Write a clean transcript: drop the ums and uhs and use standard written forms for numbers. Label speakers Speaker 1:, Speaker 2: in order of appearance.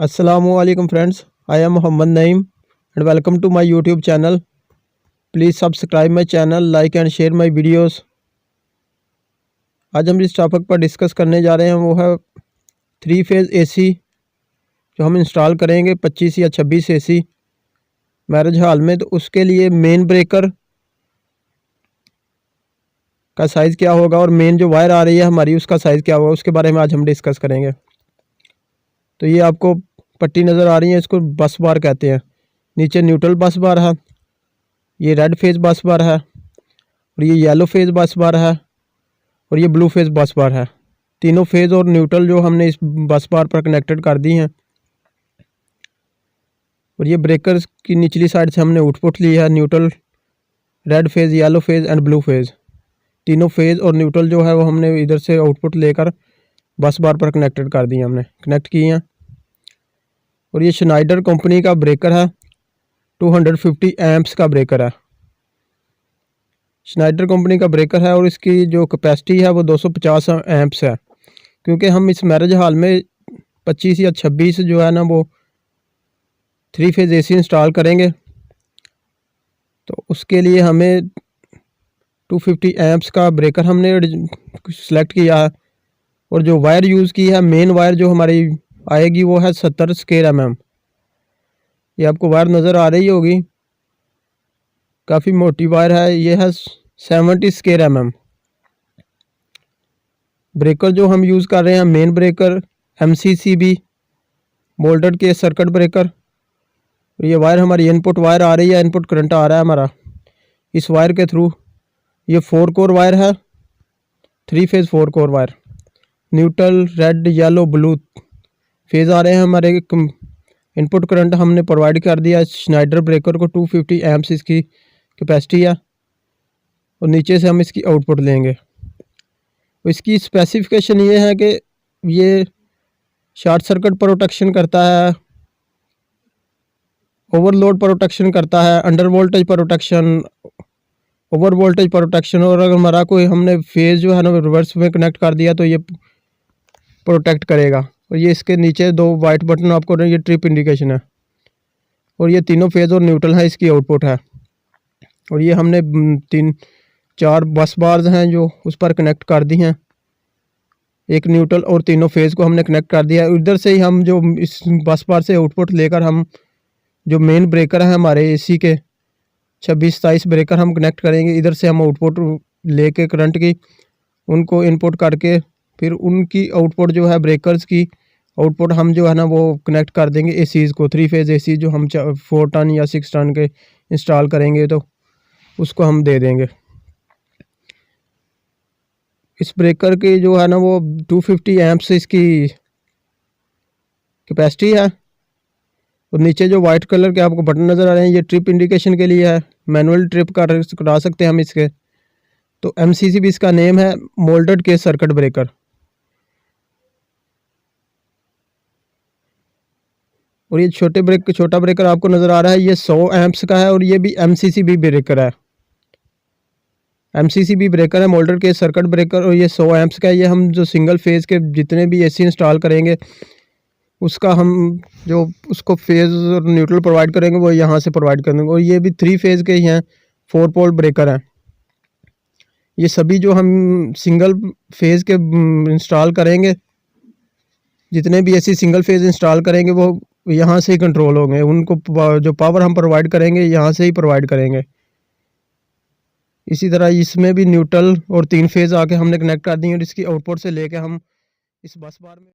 Speaker 1: Assalamualaikum friends, I am Muhammad Naeem and welcome to my YouTube channel. Please subscribe my channel, like and share my videos. आज हम जिस topic पर discuss करने जा रहे हैं वो है 3 फेज़ AC जो हम इंस्टॉल करेंगे 25 या 26 AC मैरिज हॉल में। तो उसके लिए मेन ब्रेकर का साइज़ क्या होगा और मेन जो वायर आ रही है हमारी उसका साइज़ क्या होगा, उसके बारे में आज हम डिस्कस करेंगे। तो ये आपको पट्टी नज़र आ रही है, इसको बस बार कहते हैं। नीचे न्यूट्रल बस बार है, ये रेड फेज़ बस बार है और ये येलो फेज़ बस बार है और ये ब्लू फेज़ बस बार है। तीनों फेज़ और न्यूट्रल जो हमने इस बस बार पर कनेक्टेड कर दी हैं। और ये ब्रेकर्स की निचली साइड से हमने आउटपुट ली है, neutral, red phase, yellow phase and blue phase. तीनों फेज़ और न्यूट्रल जो है वो हमने इधर से आउटपुट लेकर बस बार पर कनेक्टेड कर दी, हमने कनेक्ट की हैं। और ये श्नाइडर कंपनी का ब्रेकर है, 250 एम्प्स का ब्रेकर है। श्नाइडर कंपनी का ब्रेकर है और इसकी जो कैपेसिटी है वो 250 एम्प्स है। क्योंकि हम इस मैरिज हॉल में 25 या 26 जो है ना वो 3 फेज़ AC इंस्टॉल करेंगे, तो उसके लिए हमें 250 एम्प्स का ब्रेकर हमने सेलेक्ट किया है। और जो वायर यूज़ की है, मेन वायर जो हमारी आएगी वो है 70 स्क्वायर mm। ये आपको वायर नज़र आ रही होगी, काफ़ी मोटी वायर है, ये है 70 स्क्वायर mm। ब्रेकर जो हम यूज़ कर रहे हैं, मेन ब्रेकर MCCB मोल्डेड के सर्किट ब्रेकर। ये वायर हमारी इनपुट वायर आ रही है, इनपुट करंट आ रहा है हमारा इस वायर के थ्रू। ये 4 कोर वायर है, 3 phase 4 core wire. Neutral, red, yellow, blue phase आ रहे हैं हमारे। इनपुट करंट हमने प्रोवाइड कर दिया श्नाइडर ब्रेकर को, 250 एम्प्स इसकी कैपेसिटी है। और नीचे से हम इसकी आउटपुट लेंगे। इसकी स्पेसिफिकेशन ये है कि ये शॉर्ट सर्किट प्रोटेक्शन करता है, ओवरलोड प्रोटेक्शन करता है, under voltage protection, over voltage protection. और अगर हमारा कोई हमने फेज़ जो है ना रिवर्स में कनेक्ट कर दिया तो ये प्रोटेक्ट करेगा। और ये इसके नीचे 2 वाइट बटन आपको, ये ट्रिप इंडिकेशन है। और ये तीनों फेज़ और न्यूट्रल है, इसकी आउटपुट है। और ये हमने 3-4 बस बार्स हैं जो उस पर कनेक्ट कर दी हैं, एक न्यूट्रल और तीनों फेज़ को हमने कनेक्ट कर दिया है। इधर से ही हम जो इस बस बार से आउटपुट लेकर हम जो मेन ब्रेकर है हमारे AC के 26-27 ब्रेकर हम कनेक्ट करेंगे। इधर से हम आउटपुट लेके करंट की उनको इनपुट करके फिर उनकी आउटपुट जो है ब्रेकर्स की आउटपुट हम जो है ना वो कनेक्ट कर देंगे ACs को। 3 फेज़ AC जो हम 4 टन या 6 टन के इंस्टॉल करेंगे तो उसको हम दे देंगे। इस ब्रेकर की जो है ना वो 250 एम्प्स इसकी कैपेसिटी है। और नीचे जो वाइट कलर के आपको बटन नज़र आ रहे हैं, ये ट्रिप इंडिकेशन के लिए है, मैनुअल ट्रिप करा सकते हैं हम इसके। तो MCCB इसका नेम है, मोल्डेड के सर्किट ब्रेकर। और ये छोटा ब्रेकर आपको नज़र आ रहा है, ये 100 एम्प्स का है और ये भी MCCB ब्रेकर है। MCCB ब्रेकर है, मोल्डेड के सर्किट ब्रेकर, और ये 100 एम्प्स का है। ये हम जो सिंगल फेज़ के जितने भी AC इंस्टॉल करेंगे उसका हम जो उसको फेज़ और न्यूट्रल प्रोवाइड करेंगे वो यहाँ से प्रोवाइड करेंगे। और ये भी 3 फेज़ के ही हैं, 4 पोल ब्रेकर हैं। ये सभी जो हम सिंगल फेज़ के इंस्टॉल करेंगे, जितने भी AC सिंगल फेज़ इंस्टॉल करेंगे वो यहाँ से ही कंट्रोल होंगे। उनको जो पावर हम प्रोवाइड करेंगे यहाँ से ही प्रोवाइड करेंगे। इसी तरह इसमें भी न्यूट्रल और 3 फेज़ आके हमने कनेक्ट कर दी और इसकी आउटपुट से लेके हम इस बस बार में